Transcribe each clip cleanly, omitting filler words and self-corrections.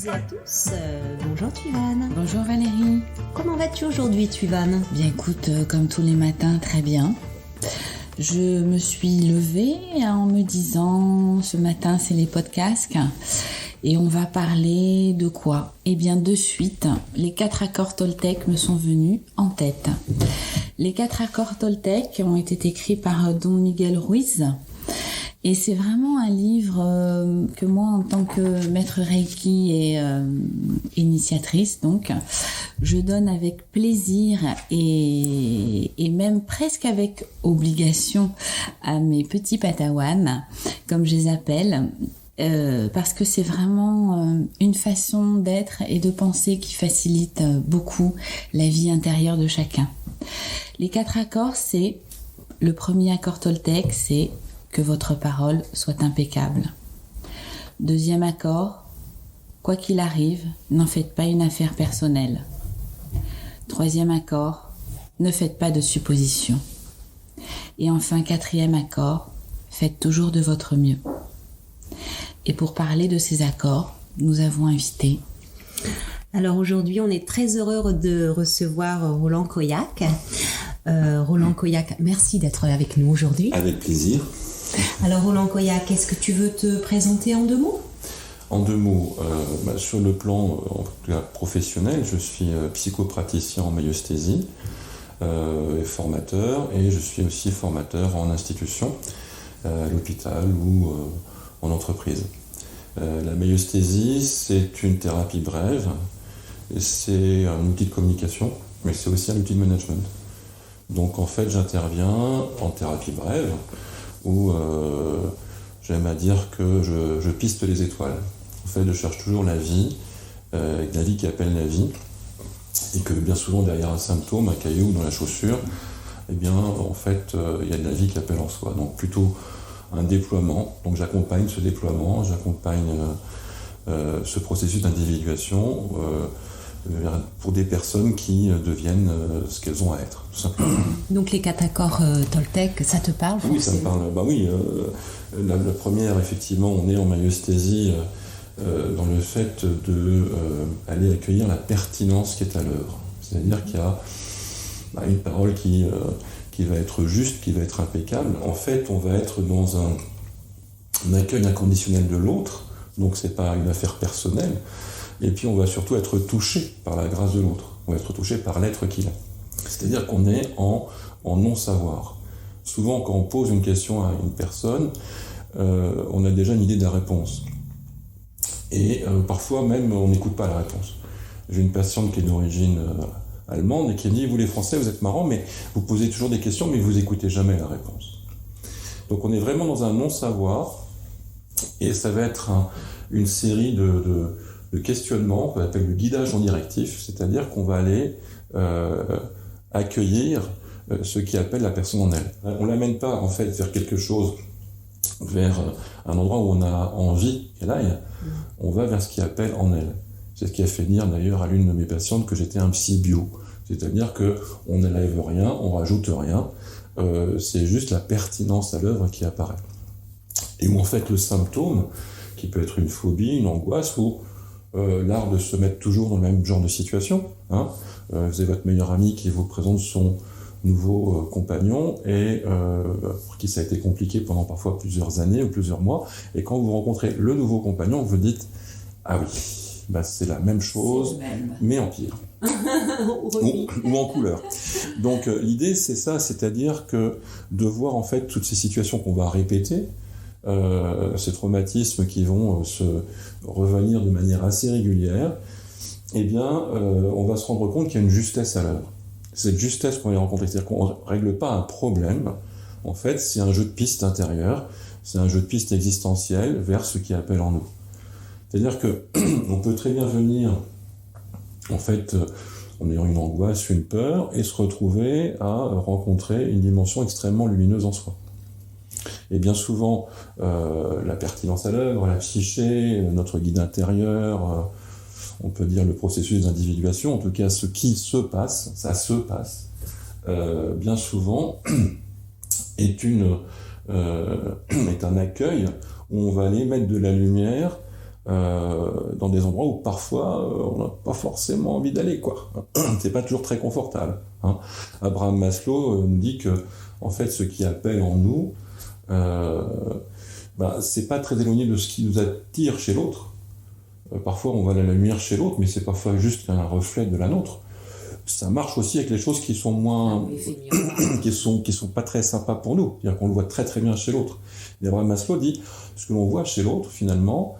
et à tous, bonjour Tuvan. Bonjour Valérie. Comment vas-tu aujourd'hui Tuvan ? Bien écoute, comme tous les matins, très bien. Je me suis levée en me disant, ce matin c'est les podcasts et on va parler de quoi ? Eh bien de suite, les 4 accords Toltec me sont venus en tête. Les 4 accords Toltec ont été écrits par Don Miguel Ruiz. Et c'est vraiment un livre que moi, en tant que maître Reiki et initiatrice, donc, je donne avec plaisir et même presque avec obligation à mes petits patawans, comme je les appelle, parce que c'est vraiment une façon d'être et de penser qui facilite beaucoup la vie intérieure de chacun. Les 4 accords, c'est, le premier accord Toltec, c'est que votre parole soit impeccable. Deuxième accord, quoi qu'il arrive, n'en faites pas une affaire personnelle. Troisième accord, ne faites pas de suppositions. Et enfin, 4e accord, faites toujours de votre mieux. Et pour parler de ces accords, nous avons invité. Alors aujourd'hui, on est très heureux de recevoir Roland Coyac. Roland Coyac, merci d'être avec nous aujourd'hui. Avec plaisir. Alors Roland Coyac, est-ce que tu veux te présenter en 2 mots ? En 2 mots, sur le plan en tout cas professionnel, je suis psychopraticien en maïeusthésie et formateur, et je suis aussi formateur en institution, à l'hôpital ou en entreprise. La maïeusthésie, c'est une thérapie brève, et c'est un outil de communication, mais c'est aussi un outil de management. Donc en fait, j'interviens en thérapie brève, où j'aime à dire que je piste les étoiles. En fait, je cherche toujours la vie, la vie qui appelle la vie, et que bien souvent derrière un symptôme, un caillou dans la chaussure, eh bien, en fait, il y a de la vie qui appelle en soi. Donc plutôt un déploiement. Donc j'accompagne ce déploiement, j'accompagne ce processus d'individuation pour des personnes qui deviennent ce qu'elles ont à être, tout simplement. Donc les 4 accords Toltec, ça te parle ? Oui, ça me parle. Bah oui, la première, effectivement, on est en maïeusthésie dans le fait d'aller accueillir la pertinence qui est à l'œuvre. C'est-à-dire qu'il y a une parole qui va être juste, qui va être impeccable. En fait, on va être dans un accueil inconditionnel de l'autre, donc c'est pas une affaire personnelle. Et puis on va surtout être touché par la grâce de l'autre, on va être touché par l'être qu'il est. C'est-à-dire qu'on est en non-savoir. Souvent, quand on pose une question à une personne, on a déjà une idée de la réponse. Et parfois même, on n'écoute pas la réponse. J'ai une patiente qui est d'origine allemande et qui me dit « Vous les Français, vous êtes marrants, mais vous posez toujours des questions, mais vous n'écoutez jamais la réponse. » Donc on est vraiment dans un non-savoir, et ça va être une série de questionnements qu'on appelle le guidage non directif, c'est-à-dire qu'on va aller accueillir ce qui appelle la personne en elle. On ne l'amène pas en fait vers quelque chose, vers un endroit où on a envie qu'elle aille, on va vers ce qui appelle en elle. C'est ce qui a fait dire d'ailleurs à l'une de mes patientes que j'étais un psy bio, c'est-à-dire qu'on n'enlève rien, on rajoute rien, c'est juste la pertinence à l'œuvre qui apparaît. Et où en fait le symptôme, qui peut être une phobie, une angoisse, ou l'art de se mettre toujours dans le même genre de situation. Vous avez votre meilleur ami qui vous présente son nouveau compagnon et pour qui ça a été compliqué pendant parfois plusieurs années ou plusieurs mois. Et quand vous rencontrez le nouveau compagnon, vous dites « Ah oui, c'est la même chose, mais en pire. » ou en couleur. Donc l'idée c'est ça, c'est-à-dire que de voir en fait toutes ces situations qu'on va répéter, ces traumatismes qui vont se revenir de manière assez régulière, eh bien, on va se rendre compte qu'il y a une justesse à l'œuvre. Cette justesse qu'on va rencontrer, c'est-à-dire qu'on ne règle pas un problème, en fait, c'est un jeu de pistes intérieures, c'est un jeu de pistes existentielles vers ce qui appelle en nous. C'est-à-dire qu'on peut très bien venir, en fait, en ayant une angoisse, une peur, et se retrouver à rencontrer une dimension extrêmement lumineuse en soi. Et bien souvent, la pertinence à l'œuvre, la psyché, notre guide intérieur, on peut dire le processus d'individuation, en tout cas ce qui se passe, ça se passe, bien souvent est un accueil où on va aller mettre de la lumière dans des endroits où parfois on n'a pas forcément envie d'aller, quoi. C'est pas toujours très confortable. Hein. Abraham Maslow nous dit que, en fait, ce qui appelle en nous, c'est pas très éloigné de ce qui nous attire chez l'autre. Parfois, on voit la lumière chez l'autre, mais c'est parfois juste un reflet de la nôtre. Ça marche aussi avec les choses qui sont moins, qui sont pas très sympas pour nous. C'est-à-dire qu'on le voit très très bien chez l'autre. Et Abraham Maslow dit, ce que l'on voit chez l'autre, finalement,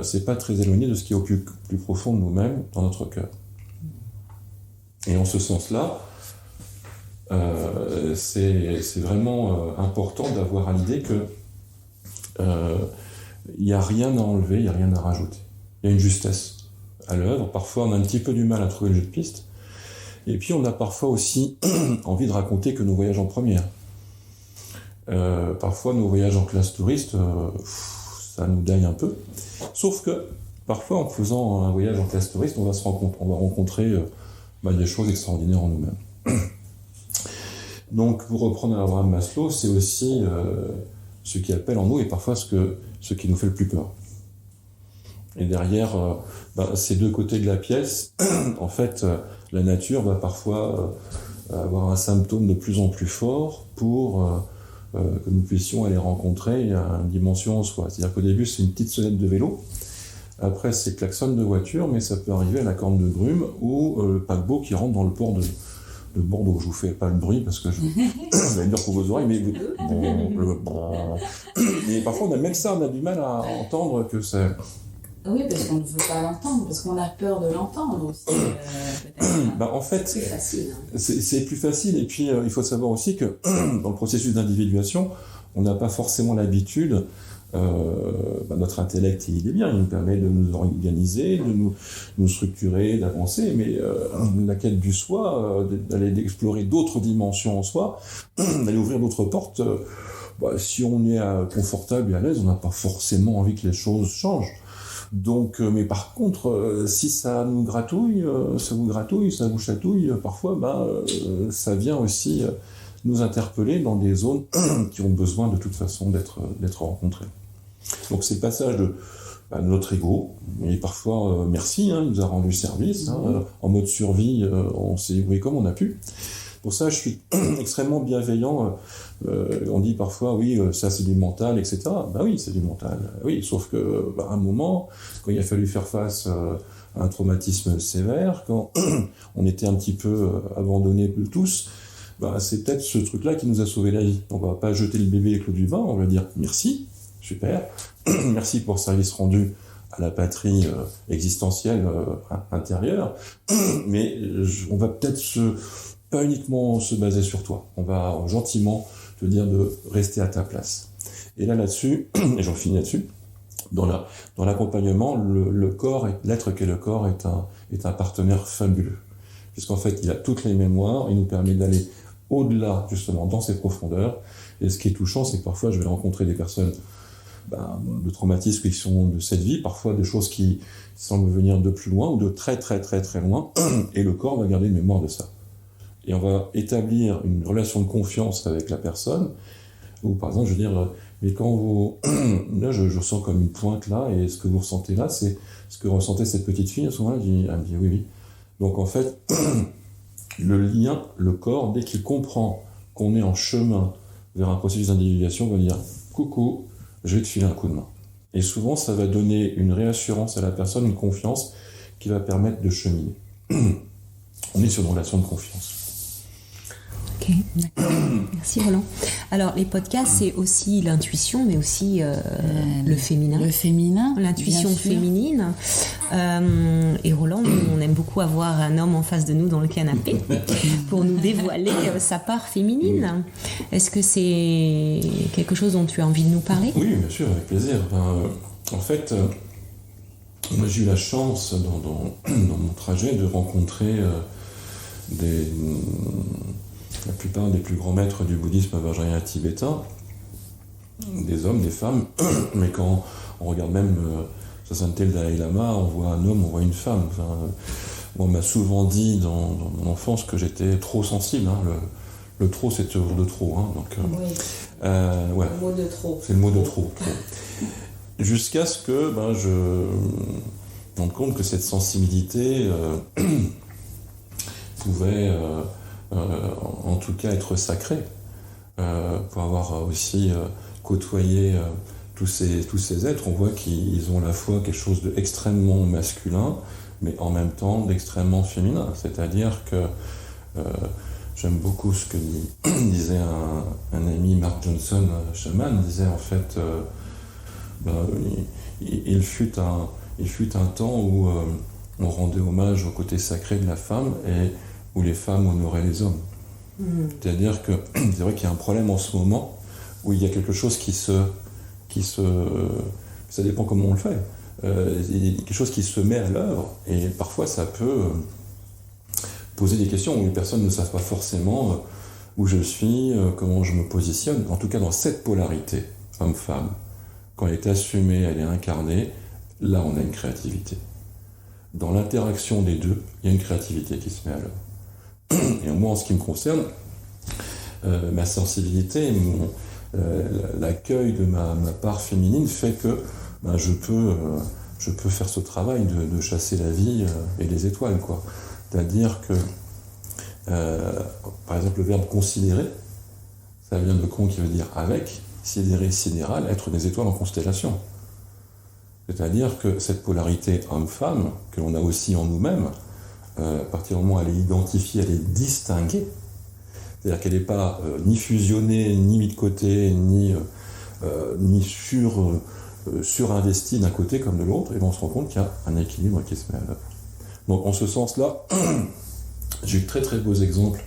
c'est pas très éloigné de ce qui est au plus profond de nous-mêmes, dans notre cœur. Et en ce sens-là, c'est vraiment important d'avoir à l'idée que il n'y a rien à enlever, il n'y a rien à rajouter. Il y a une justesse à l'œuvre. Parfois, on a un petit peu du mal à trouver le jeu de piste. Et puis, on a parfois aussi envie de raconter que nos voyages en première. Parfois, nos voyages en classe touriste, ça nous daille un peu. Sauf que, parfois, en faisant un voyage en classe touriste, on va rencontrer des choses extraordinaires en nous-mêmes. Donc, pour reprendre Abraham Maslow, c'est aussi ce qui appelle en nous et parfois ce qui nous fait le plus peur. Et derrière ces deux côtés de la pièce, en fait, la nature va parfois avoir un symptôme de plus en plus fort pour que nous puissions aller rencontrer une dimension en soi. C'est-à-dire qu'au début, c'est une petite sonnette de vélo, après c'est klaxon de voiture, mais ça peut arriver à la corne de brume ou le paquebot qui rentre dans le port de Bordeaux. Je vous fais pas le bruit parce que ça va être dur pour vos oreilles, mais mais parfois on a même ça, on a du mal à entendre que c'est... Oui, parce qu'on ne veut pas l'entendre, parce qu'on a peur de l'entendre aussi. En fait, c'est facile. C'est plus facile, et puis il faut savoir aussi que dans le processus d'individuation, on n'a pas forcément l'habitude. Notre intellect, il est bien, il nous permet de nous organiser, de nous structurer, d'avancer, mais la quête du soi, d'aller explorer d'autres dimensions en soi, d'aller ouvrir d'autres portes, si on est confortable et à l'aise, on n'a pas forcément envie que les choses changent. Donc, mais par contre, si ça nous gratouille, ça vous chatouille, parfois, ça vient aussi nous interpeller dans des zones qui ont besoin de toute façon d'être rencontrées. Donc c'est le passage de notre ego, et parfois merci, il nous a rendu service, en mode survie, on s'est débrouillé comme on a pu. Pour ça, je suis extrêmement bienveillant. On dit parfois, oui, ça c'est du mental, etc. Oui, c'est du mental. Oui, sauf que, à un moment, quand il a fallu faire face à un traumatisme sévère, quand on était un petit peu abandonnés tous, c'est peut-être ce truc-là qui nous a sauvé la vie. On va pas jeter le bébé avec l'eau du vin, on va dire merci, super, merci pour le service rendu à la patrie existentielle intérieure, mais on va peut-être pas uniquement se baser sur toi. On va gentiment te dire de rester à ta place. Et là-dessus, et j'en finis là-dessus, dans l'accompagnement, le corps, l'être qu'est le corps est un partenaire fabuleux. Puisqu'en fait, il a toutes les mémoires, il nous permet d'aller au-delà, justement, dans ses profondeurs. Et ce qui est touchant, c'est que parfois, je vais rencontrer des personnes de traumatismes qui sont de cette vie, parfois de choses qui semblent venir de plus loin ou de très très très très loin, et le corps va garder une mémoire de ça. Et on va établir une relation de confiance avec la personne, où par exemple je veux dire, mais quand vous... Là je ressens comme une pointe là, et ce que vous ressentez là, c'est ce que ressentait cette petite fille à ce moment-là. Elle me dit oui. Donc en fait, le lien, le corps, dès qu'il comprend qu'on est en chemin vers un processus d'individuation, va dire coucou, je vais te filer un coup de main. Et souvent ça va donner une réassurance à la personne, une confiance qui va permettre de cheminer. On est sur une relation de confiance. Ok, d'accord. Merci Roland. Alors les podcasts, c'est aussi l'intuition, mais aussi le féminin. Le féminin. L'intuition féminine. Et Roland, on aime beaucoup avoir un homme en face de nous dans le canapé pour nous dévoiler sa part féminine. Est-ce que c'est quelque chose dont tu as envie de nous parler ? Oui, bien sûr, avec plaisir. En fait, moi j'ai eu la chance dans mon trajet de rencontrer la plupart des plus grands maîtres du bouddhisme vajrayana tibétain, des hommes, des femmes, mais quand on regarde même sa sainteté le Dalai Lama, on voit un homme, on voit une femme. On m'a souvent dit dans mon enfance que j'étais trop sensible. Le trop, c'est toujours de trop. Donc, oui. Ouais. Le mot de trop. C'est le mot de trop. jusqu'à ce que je me rende compte que cette sensibilité pouvait en tout cas être sacrée, pour avoir aussi côtoyé tous ces êtres. On voit qu'ils ont à la fois quelque chose d'extrêmement masculin, mais en même temps d'extrêmement féminin. C'est-à-dire que j'aime beaucoup ce que disait un ami, Mark Johnson, chaman, disait en fait, il fut un temps où on rendait hommage au côté sacré de la femme et où les femmes honoraient les hommes. C'est-à-dire que c'est vrai qu'il y a un problème en ce moment où il y a quelque chose ça dépend comment on le fait. Il y a quelque chose qui se met à l'œuvre et parfois ça peut poser des questions où les personnes ne savent pas forcément où je suis, comment je me positionne. En tout cas, dans cette polarité homme-femme, quand elle est assumée, elle est incarnée, là on a une créativité. Dans l'interaction des deux, il y a une créativité qui se met à l'œuvre. Et moi, en ce qui me concerne, ma sensibilité, l'accueil de ma part féminine fait que je peux faire ce travail de chasser la vie et les étoiles, quoi. C'est-à-dire que, par exemple, le verbe considérer, ça vient de con qui veut dire avec, sidérer, sidéral, être des étoiles en constellation. C'est-à-dire que cette polarité homme-femme, que l'on a aussi en nous-mêmes, à partir du moment où elle est identifiée, elle est distinguée, c'est-à-dire qu'elle n'est pas ni fusionnée, ni mise de côté, ni surinvestie d'un côté comme de l'autre, et on se rend compte qu'il y a un équilibre qui se met à l'œuvre. Donc en ce sens-là, j'ai eu de très très beaux exemples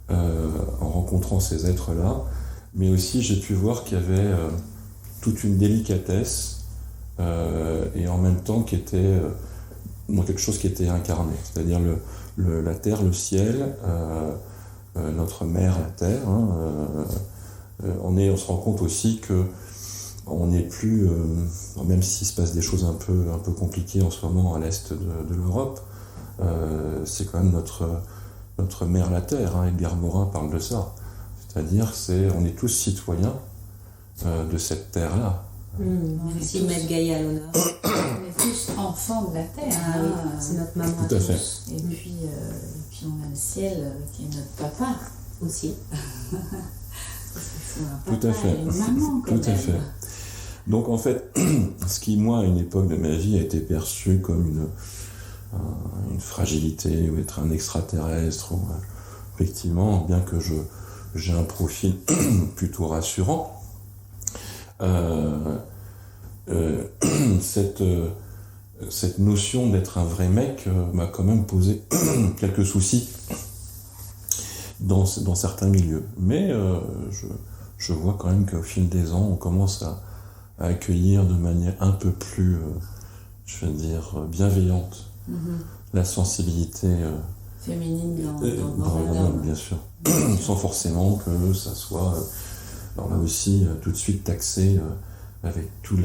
en rencontrant ces êtres-là, mais aussi j'ai pu voir qu'il y avait toute une délicatesse et en même temps qui était quelque chose qui était incarné, c'est-à-dire la terre, le ciel, notre mère, la terre. On se rend compte aussi que on n'est plus, même s'il se passe des choses un peu compliquées en ce moment à l'est de l'Europe, c'est quand même notre mère la terre. Edgar Morin parle de ça. C'est-à-dire on est tous citoyens de cette terre-là. Merci de mettre Gaïa à l'honneur. On est tous enfants de la terre. Oui, c'est notre maman. Tout à fait. Et puis on a le ciel qui est notre papa aussi. Tout à fait. Et une maman, quand Tout à fait. Donc en fait, ce qui, moi, à une époque de ma vie, a été perçu comme une fragilité, ou être un extraterrestre, ou, effectivement, bien que j'ai un profil plutôt rassurant, cette notion d'être un vrai mec m'a quand même posé quelques soucis dans certains milieux. Mais je vois quand même qu'au fil des ans, on commence à accueillir de manière un peu plus, bienveillante la sensibilité féminine dans l'homme, bien sûr. Sans forcément que ça soit, alors là aussi, tout de suite taxé avec tous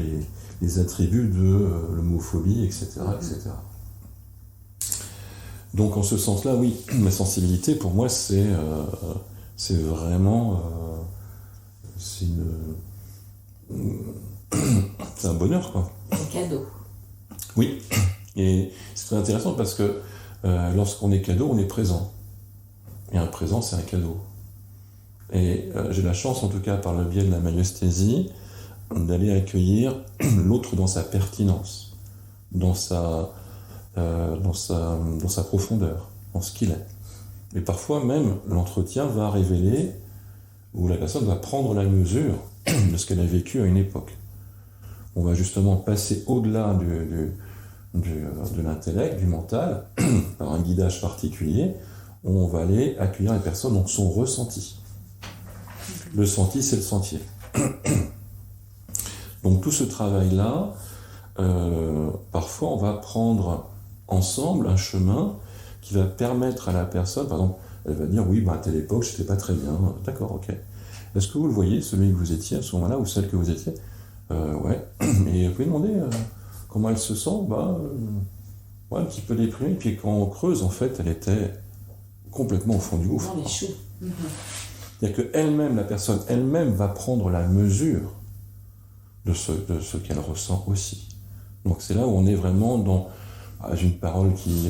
les attributs de l'homophobie, etc., etc. Donc en ce sens-là, oui, ma sensibilité, pour moi, c'est vraiment... c'est un bonheur, quoi. Un cadeau. Oui, et c'est très intéressant parce que lorsqu'on est cadeau, on est présent. Et un présent, c'est un cadeau. Et j'ai la chance, en tout cas par le biais de la maïeusthésie, d'aller accueillir l'autre dans sa pertinence, dans sa profondeur, dans ce qu'il est. Et parfois même, l'entretien va révéler, ou la personne va prendre la mesure de ce qu'elle a vécu à une époque. On va justement passer au-delà de l'intellect, du mental, par un guidage particulier, où on va aller accueillir les personnes dans son ressenti. Le senti, c'est le sentier. Donc tout ce travail-là, parfois on va prendre ensemble un chemin qui va permettre à la personne, par exemple, elle va dire, oui, à telle époque, j'étais pas très bien, d'accord, ok. Est-ce que vous le voyez, celui que vous étiez à ce moment-là, ou celle que vous étiez? Ouais. Et vous pouvez demander comment elle se sent, ouais, un petit peu déprimée, puis quand on creuse, en fait, elle était complètement au fond du gouffre. Dans les choux. C'est-à-dire qu'elle-même, la personne elle-même va prendre la mesure de ce qu'elle ressent aussi. Donc c'est là où on est vraiment dans une parole qui,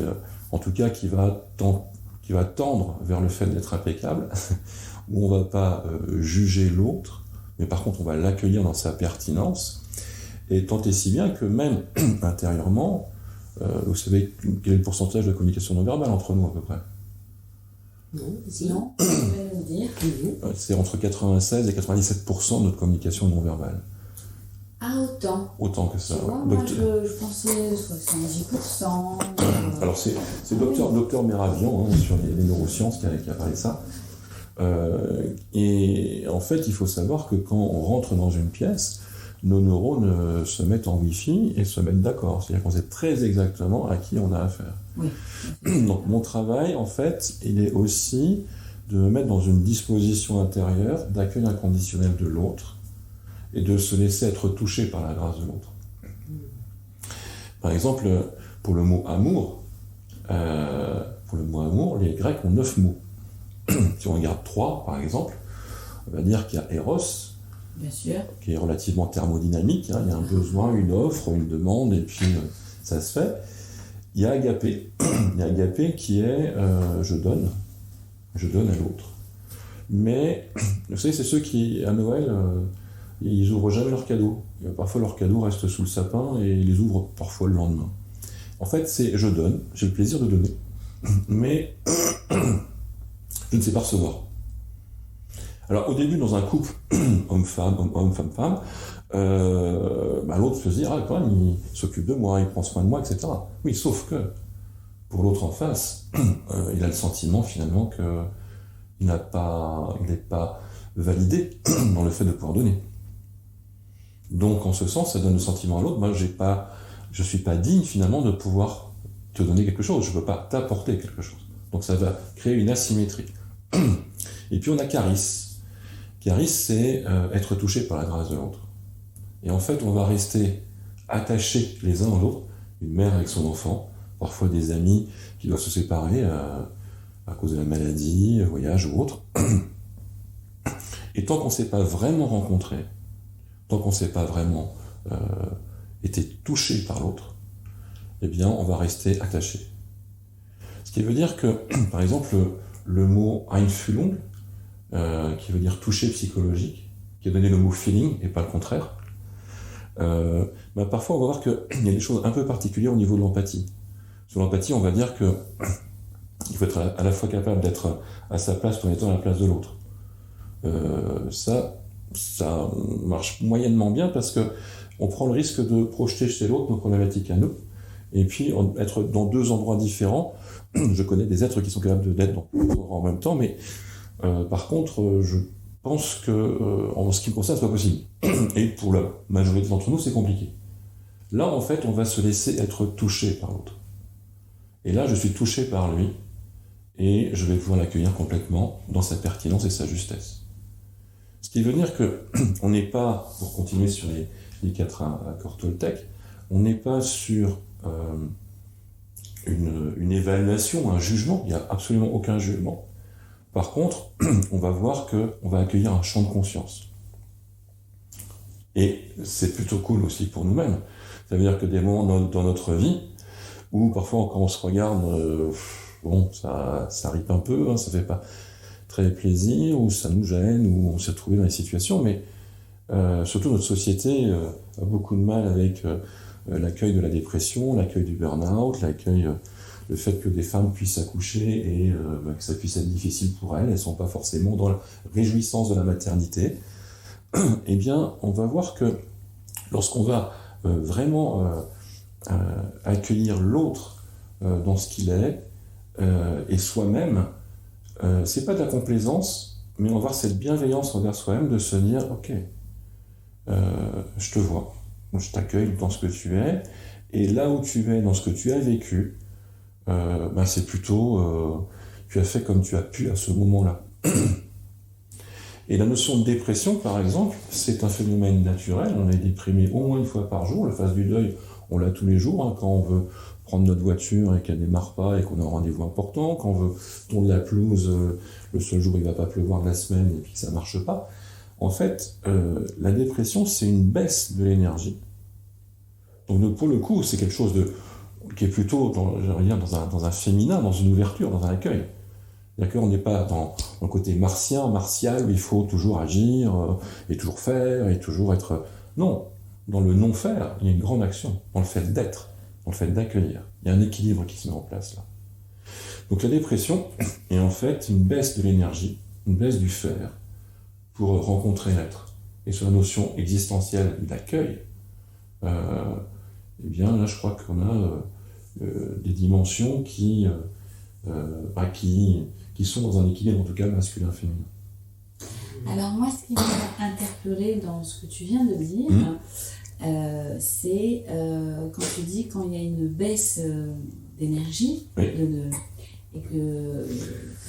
en tout cas, qui va tendre vers le fait d'être impeccable, où on ne va pas juger l'autre, mais par contre on va l'accueillir dans sa pertinence, et tant et si bien que même intérieurement, vous savez quel est le pourcentage de communication non verbale entre nous à peu près? Non, sinon, tu vas nous dire. C'est entre 96 et 97% de notre communication non verbale. Ah, autant. Autant que ça. Moi, je pensais 70%. Alors c'est docteur Meravian sur les neurosciences qui a parlé de ça. Et en fait, il faut savoir que quand on rentre dans une pièce, nos neurones se mettent en Wi-Fi et se mettent d'accord. C'est-à-dire qu'on sait très exactement à qui on a affaire. Oui. Donc mon travail, en fait, il est aussi de me mettre dans une disposition intérieure d'accueil inconditionnel de l'autre et de se laisser être touché par la grâce de l'autre. Par exemple, pour le mot amour, les Grecs ont 9 mots. Si on regarde 3, par exemple, on va dire qu'il y a Eros, bien sûr, qui est relativement thermodynamique, il y a un besoin, une offre, une demande, et puis ça se fait. Il y a Agapé, qui est je donne à l'autre. Mais, vous savez, c'est ceux qui, à Noël, ils ouvrent jamais leurs cadeaux. Parfois, leurs cadeaux restent sous le sapin et ils les ouvrent parfois le lendemain. En fait, c'est je donne, j'ai le plaisir de donner, mais je ne sais pas recevoir. Alors, au début, dans un couple, homme-femme, homme-femme-femme, l'autre se dit, quand même, il s'occupe de moi, il prend soin de moi, etc. Oui, sauf que, pour l'autre en face, il a le sentiment, finalement, qu'il n'est pas validé dans le fait de pouvoir donner. Donc, en ce sens, ça donne le sentiment à l'autre, moi, je suis pas digne, finalement, de pouvoir te donner quelque chose, je ne peux pas t'apporter quelque chose. Donc, ça va créer une asymétrie. Et puis, on a Charis. Charis, c'est être touché par la grâce de l'autre. Et en fait, on va rester attachés les uns aux autres, une mère avec son enfant, parfois des amis qui doivent se séparer à cause de la maladie, voyage ou autre. Et tant qu'on ne s'est pas vraiment rencontré, tant qu'on ne s'est pas vraiment été touché par l'autre, eh bien, on va rester attaché. Ce qui veut dire que, par exemple, le mot Einfühlung, qui veut dire toucher psychologique, qui a donné le mot feeling et pas le contraire, parfois on va voir qu'il y a des choses un peu particulières au niveau de l'empathie. Sur l'empathie, on va dire que il faut être à la fois capable d'être à sa place tout en étant à la place de l'autre. Ça marche moyennement bien parce que on prend le risque de projeter chez l'autre nos problématiques à nous, et puis être dans deux endroits différents. Je connais des êtres qui sont capables d'être dans deux endroits en même temps, mais par contre, je pense que, en ce qui me concerne, c'est pas possible. Et pour la majorité d'entre nous, c'est compliqué. Là, en fait, on va se laisser être touché par l'autre. Et là, je suis touché par lui, et je vais pouvoir l'accueillir complètement dans sa pertinence et sa justesse. Ce qui veut dire que on n'est pas, pour continuer sur les 4 accords Toltec, on n'est pas sur une évaluation, un jugement. Il n'y a absolument aucun jugement. Par contre, on va voir qu'on va accueillir un champ de conscience. Et c'est plutôt cool aussi pour nous-mêmes. Ça veut dire que des moments dans notre vie, où parfois quand on se regarde, ça ripe un peu, ça fait pas très plaisir, ou ça nous gêne, ou on s'est retrouvé dans les situations, mais surtout notre société a beaucoup de mal avec l'accueil de la dépression, l'accueil du burn-out, le fait que des femmes puissent accoucher et que ça puisse être difficile pour elles ne sont pas forcément dans la réjouissance de la maternité, eh bien, on va voir que lorsqu'on va vraiment accueillir l'autre dans ce qu'il est, et soi-même, c'est pas de la complaisance, mais on va voir cette bienveillance envers soi-même de se dire, ok, je te vois, je t'accueille dans ce que tu es, et là où tu es, dans ce que tu as vécu, c'est plutôt tu as fait comme tu as pu à ce moment-là. Et la notion de dépression, par exemple, c'est un phénomène naturel. On est déprimé au moins une fois par jour. La phase du deuil, on l'a tous les jours, quand on veut prendre notre voiture et qu'elle ne démarre pas et qu'on a un rendez-vous important, quand on veut tondre la pelouse, le seul jour où il ne va pas pleuvoir de la semaine et puis que ça ne marche pas. En fait, la dépression, c'est une baisse de l'énergie. Donc pour le coup, c'est quelque chose qui est plutôt dans un féminin, dans une ouverture, dans un accueil. C'est-à-dire qu'on n'est pas dans le côté martial, où il faut toujours agir, et toujours faire, et toujours être... Non, dans le non-faire, il y a une grande action, dans le fait d'être, dans le fait d'accueillir. Il y a un équilibre qui se met en place là. Donc la dépression est en fait une baisse de l'énergie, une baisse du faire, pour rencontrer l'être. Et sur la notion existentielle d'accueil, eh bien là je crois qu'on a des dimensions qui sont dans un équilibre en tout cas masculin-féminin. Alors moi, ce qui m'a interpellée dans ce que tu viens de dire, c'est quand tu dis quand il y a une baisse d'énergie, oui. Et que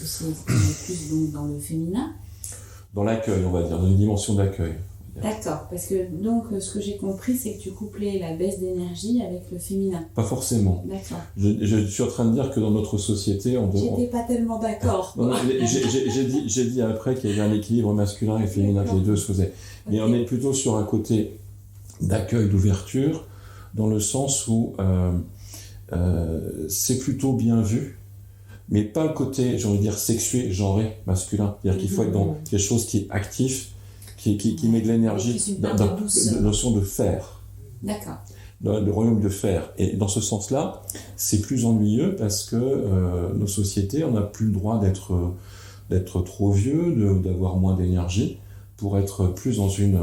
c'est plus donc dans le féminin. Dans l'accueil, on va dire, dans une dimension d'accueil. D'accord, parce que donc ce que j'ai compris, c'est que tu couplais la baisse d'énergie avec le féminin. Pas forcément. D'accord. Je suis en train de dire que dans notre société, J'étais pas tellement d'accord. Non, j'ai dit après qu'il y avait un équilibre masculin et féminin, que les deux se faisaient. Mais on est plutôt sur un côté d'accueil, d'ouverture, dans le sens où c'est plutôt bien vu, mais pas le côté, j'ai envie de dire, sexué, genré, masculin. C'est-à-dire qu'il faut être dans quelque chose qui est actif, qui met de l'énergie, dans la notion de faire. D'accord. Le royaume de faire. Et dans ce sens-là, c'est plus ennuyeux parce que nos sociétés, on n'a plus le droit d'être trop vieux, d'avoir moins d'énergie, pour être plus dans une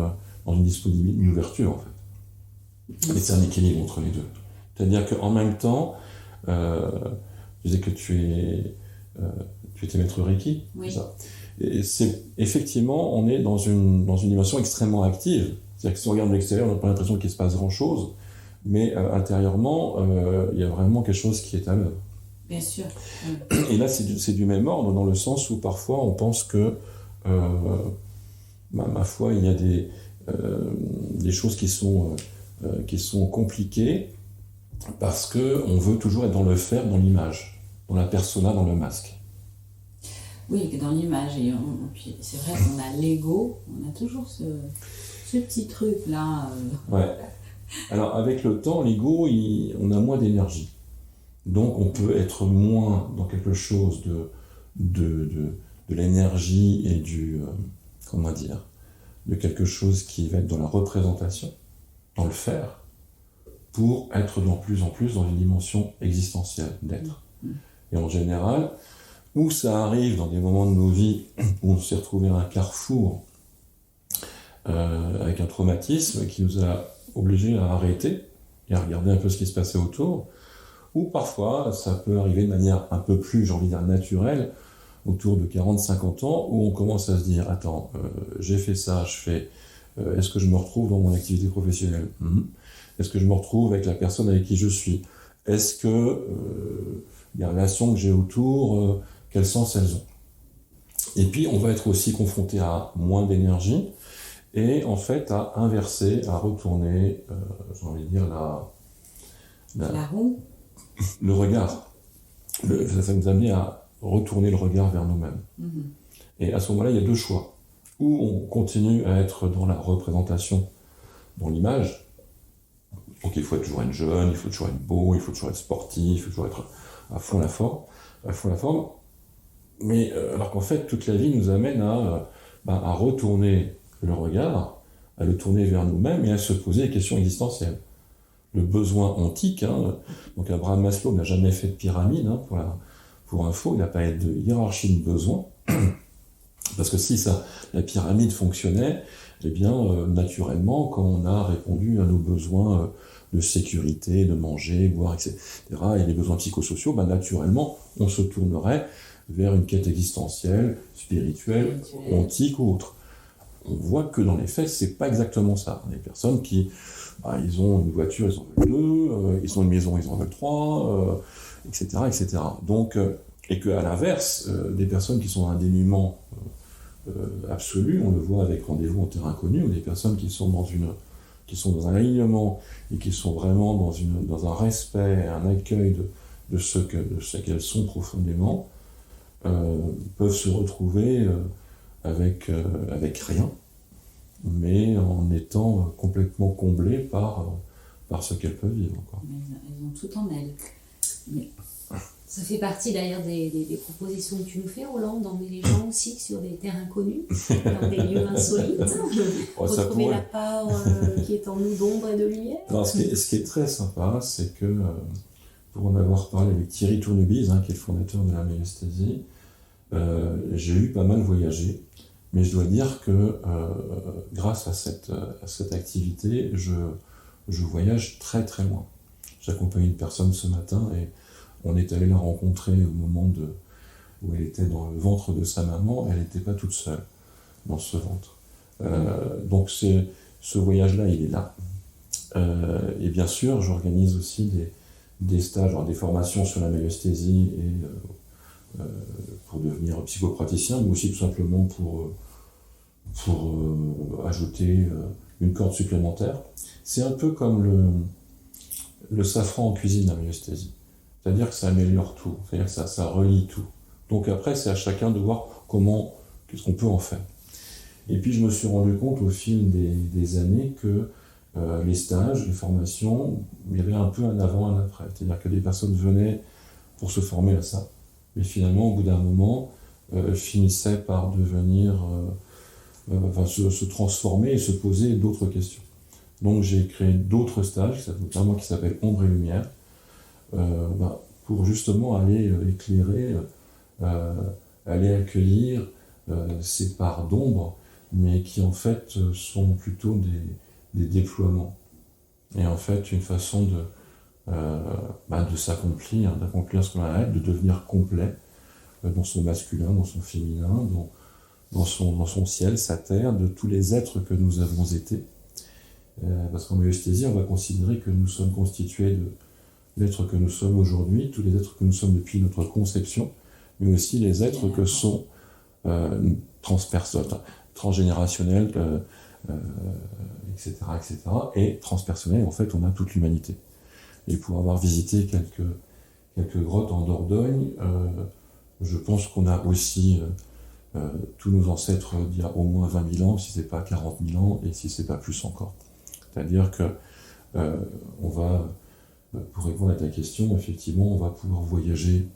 disponibilité, une ouverture en fait. Et c'est un équilibre entre les deux. C'est-à-dire qu'en même temps, je disais que tu étais maître Reiki, oui. C'est ça. Et effectivement, on est dans une dimension extrêmement active. C'est-à-dire que si on regarde de l'extérieur, on n'a pas l'impression qu'il se passe grand-chose, mais intérieurement, il y a vraiment quelque chose qui est à l'œuvre. Bien sûr. Et là, c'est du même ordre, dans le sens où parfois on pense que, ma foi, il y a des choses qui sont compliquées, parce qu'on veut toujours être dans le faire, dans l'image, dans la persona, dans le masque. Oui, dans l'image. Et puis c'est vrai qu'on a l'ego, on a toujours ce petit truc-là. Ouais. Alors, avec le temps, l'ego, on a moins d'énergie. Donc, on peut être moins dans quelque chose de l'énergie et de quelque chose qui va être dans la représentation, dans le faire, pour être de plus en plus dans une dimension existentielle d'être. Et en général, où ça arrive dans des moments de nos vies où on s'est retrouvé à un carrefour avec un traumatisme qui nous a obligés à arrêter et à regarder un peu ce qui se passait autour, ou parfois ça peut arriver de manière un peu plus, j'ai envie de dire, naturelle, autour de 40-50 ans, où on commence à se dire, attends, j'ai fait ça, est-ce que je me retrouve dans mon activité professionnelle ? Est-ce que je me retrouve avec la personne avec qui je suis ? Est-ce que les relations que j'ai autour, quel sens elles ont ? Et puis on va être aussi confronté à moins d'énergie, et en fait à inverser, à retourner, j'ai envie de dire, la roue. Le regard. Ça nous amène à retourner le regard vers nous-mêmes. Et à ce moment-là, il y a deux choix. Ou on continue à être dans la représentation, dans l'image. Donc il faut toujours être jeune, il faut toujours être beau, il faut toujours être sportif, il faut toujours être à fond la forme. Mais alors qu'en fait, toute la vie nous amène à retourner le regard, à le tourner vers nous-mêmes et à se poser des questions existentielles. Le besoin antique, donc Abraham Maslow n'a jamais fait de pyramide, pour info, il n'a pas de hiérarchie de besoins, parce que si la pyramide fonctionnait, eh bien, naturellement, quand on a répondu à nos besoins de sécurité, de manger, boire, etc., et les besoins psychosociaux, naturellement, on se tournerait vers une quête existentielle, spirituelle, antique ou autre. On voit que dans les faits, c'est pas exactement ça. Les personnes qui, ils ont une voiture, ils en veulent deux, ils ont une maison, ils en veulent trois, etc., etc. Donc, et qu'à l'inverse, des personnes qui sont dans un dénuement absolu, on le voit avec Rendez-vous en terre inconnue, ou des personnes qui sont dans un alignement et qui sont vraiment dans un respect, un accueil de ce qu'elles sont profondément, peuvent se retrouver avec rien, mais en étant complètement comblées par ce qu'elles peuvent vivre, quoi. Elles ont tout en elles. Mais... Ça fait partie d'ailleurs des propositions que tu nous fais, Roland, d'emmener les gens aussi sur des terres inconnues, dans des lieux insolites, retrouver la part qui est en nous d'ombre et de lumière. Alors, ce qui est très sympa, c'est que, pour en avoir parlé avec Thierry Tournebise, qui est le fondateur de la myosthésie, j'ai eu pas mal voyagé, mais je dois dire que grâce à cette activité, je voyage très très loin. J'accompagne une personne ce matin et on est allé la rencontrer au moment où elle était dans le ventre de sa maman. Elle n'était pas toute seule dans ce ventre. Donc ce voyage-là, il est là. Et bien sûr, j'organise aussi des stages, alors des formations sur la myosthésie et pour devenir psychopraticien, mais aussi tout simplement pour ajouter une corde supplémentaire. C'est un peu comme le safran en cuisine, la myosthésie. C'est-à-dire que ça améliore tout, c'est-à-dire que ça relie tout. Donc après, c'est à chacun de voir qu'est-ce qu'on peut en faire. Et puis je me suis rendu compte au fil des années que les stages, les formations, il y avait un peu un avant, un après. C'est-à-dire que des personnes venaient pour se former à ça, mais finalement, au bout d'un moment, finissaient par devenir, se transformer et se poser d'autres questions. Donc j'ai créé d'autres stages, notamment qui s'appellent Ombre et Lumière, pour justement aller éclairer, aller accueillir ces parts d'ombre, mais qui en fait sont plutôt des déploiements. Et en fait une façon de s'accomplir, d'accomplir ce qu'on a, de devenir complet dans son masculin, dans son féminin, dans son ciel, sa terre, de tous les êtres que nous avons été. Parce qu'en myosthésie, on va considérer que nous sommes constitués de l'être que nous sommes aujourd'hui, tous les êtres que nous sommes depuis notre conception, mais aussi les êtres que sont transgénérationnels, etc., etc. Et transpersonnels, en fait, on a toute l'humanité. Et pour avoir visité quelques grottes en Dordogne, je pense qu'on a aussi tous nos ancêtres d'il y a au moins 20 000 ans, si c'est pas 40 000 ans, et si c'est pas plus encore. C'est-à-dire que on va, pour répondre à ta question, effectivement, on va pouvoir voyager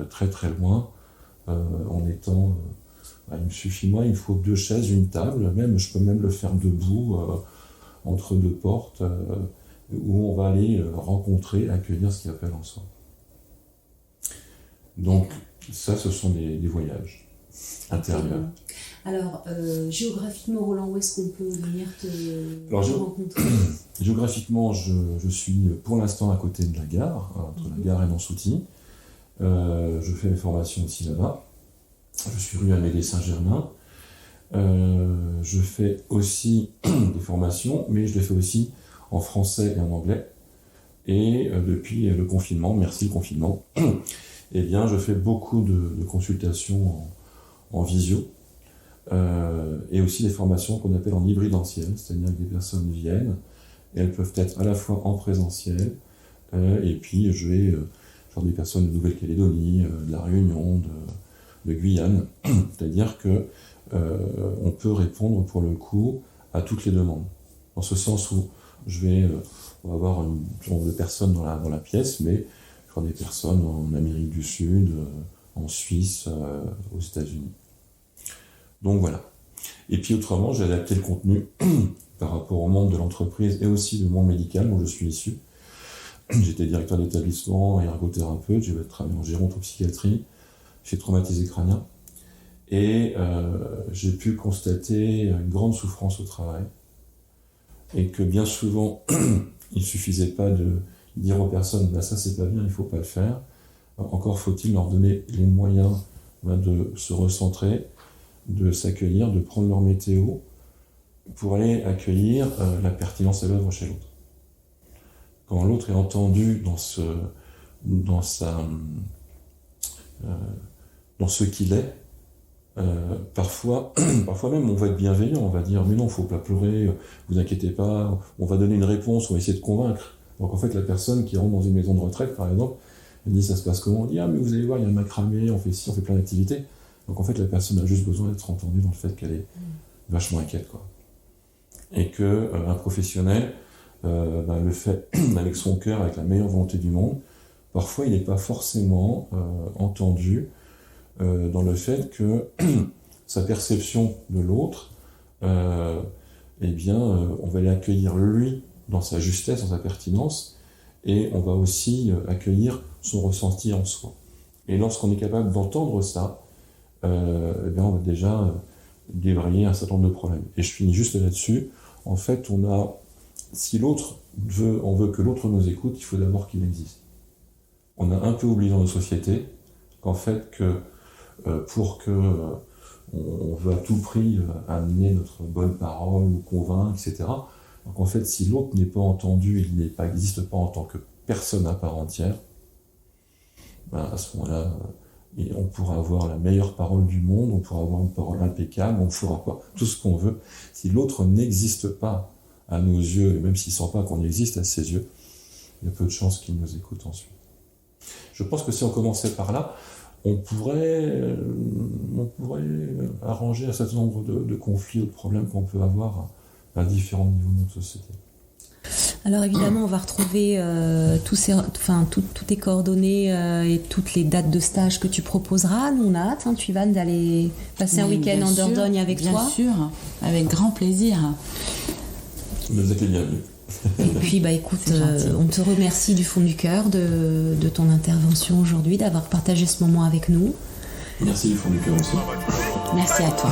très très loin en étant... il me suffit, il me faut 2 chaises, une table, je peux même le faire debout, entre 2 portes, où on va aller rencontrer, accueillir ce qu'il appelle ensemble. Donc, ça, ce sont des voyages intérieurs. Alors, géographiquement, Roland, où est-ce qu'on peut venir te rencontrer ? Géographiquement, je suis pour l'instant à côté de la gare, entre la gare et Nansouty. Je fais mes formations aussi là-bas. Je suis rue Amédée-Saint-Germain. Je fais aussi des formations, mais je les fais aussi en français et en anglais. Et depuis le confinement, merci le confinement, eh bien, je fais beaucoup de consultations en visio. Et aussi des formations qu'on appelle en hybridentiel, c'est-à-dire que des personnes viennent, et elles peuvent être à la fois en présentiel, et puis je vais faire des personnes de Nouvelle-Calédonie, de la Réunion, de Guyane, c'est-à-dire que on peut répondre pour le coup à toutes les demandes. Dans ce sens où on va avoir une genre de personnes dans la pièce, mais je vois des personnes en Amérique du Sud, en Suisse, aux États-Unis. Donc voilà. Et puis autrement, j'ai adapté le contenu par rapport au monde de l'entreprise et aussi le monde médical dont je suis issu. J'étais directeur d'établissement, ergothérapeute, j'ai travaillé en gérontopsychiatrie, j'ai traumatisé crânien. Et j'ai pu constater une grande souffrance au travail. Et que bien souvent, il ne suffisait pas de dire aux personnes « ça c'est pas bien, il ne faut pas le faire ». Encore faut-il leur donner les moyens de se recentrer, de s'accueillir, de prendre leur météo pour aller accueillir la pertinence à l'œuvre chez l'autre. Quand l'autre est entendu dans ce qu'il est, parfois même on va être bienveillant, on va dire mais non, faut pas pleurer, vous inquiétez pas, on va donner une réponse, on va essayer de convaincre. Donc en fait la personne qui rentre dans une maison de retraite par exemple, elle dit ça se passe comment, on dit mais vous allez voir il y a un macramé, on fait ci, on fait plein d'activités. Donc en fait la personne a juste besoin d'être entendue dans le fait qu'elle est vachement inquiète, quoi. Et que un professionnel le fait avec son cœur, avec la meilleure volonté du monde. Parfois, il n'est pas forcément entendu dans le fait que sa perception de l'autre, on va l'accueillir lui dans sa justesse, dans sa pertinence, et on va aussi accueillir son ressenti en soi. Et lorsqu'on est capable d'entendre ça, on va déjà débrayer un certain nombre de problèmes. Et je finis juste là-dessus. En fait, si on veut que l'autre nous écoute, il faut d'abord qu'il existe. On a un peu oublié dans nos sociétés qu'en fait, pour que on veut à tout prix amener notre bonne parole, nous convaincre, etc. Donc en fait, si l'autre n'est pas entendu, il n'existe pas en tant que personne à part entière, à ce moment-là, on pourra avoir la meilleure parole du monde, on pourra avoir une parole impeccable, on pourra avoir tout ce qu'on veut. Si l'autre n'existe pas à nos yeux, et même s'il ne sent pas qu'on existe à ses yeux, il y a peu de chances qu'il nous écoute ensuite. Je pense que si on commençait par là, on pourrait arranger un certain nombre de conflits ou de problèmes qu'on peut avoir à différents niveaux de notre société. Alors évidemment, on va retrouver toutes tes coordonnées et toutes les dates de stage que tu proposeras. Nous, on a hâte, Tuivane, d'aller passer un week-end en Dordogne avec toi. Bien sûr, avec grand plaisir. Vous êtes les bienvenus. Et puis, écoute, on te remercie du fond du cœur de ton intervention aujourd'hui, d'avoir partagé ce moment avec nous. Merci du fond du cœur aussi. Merci à toi.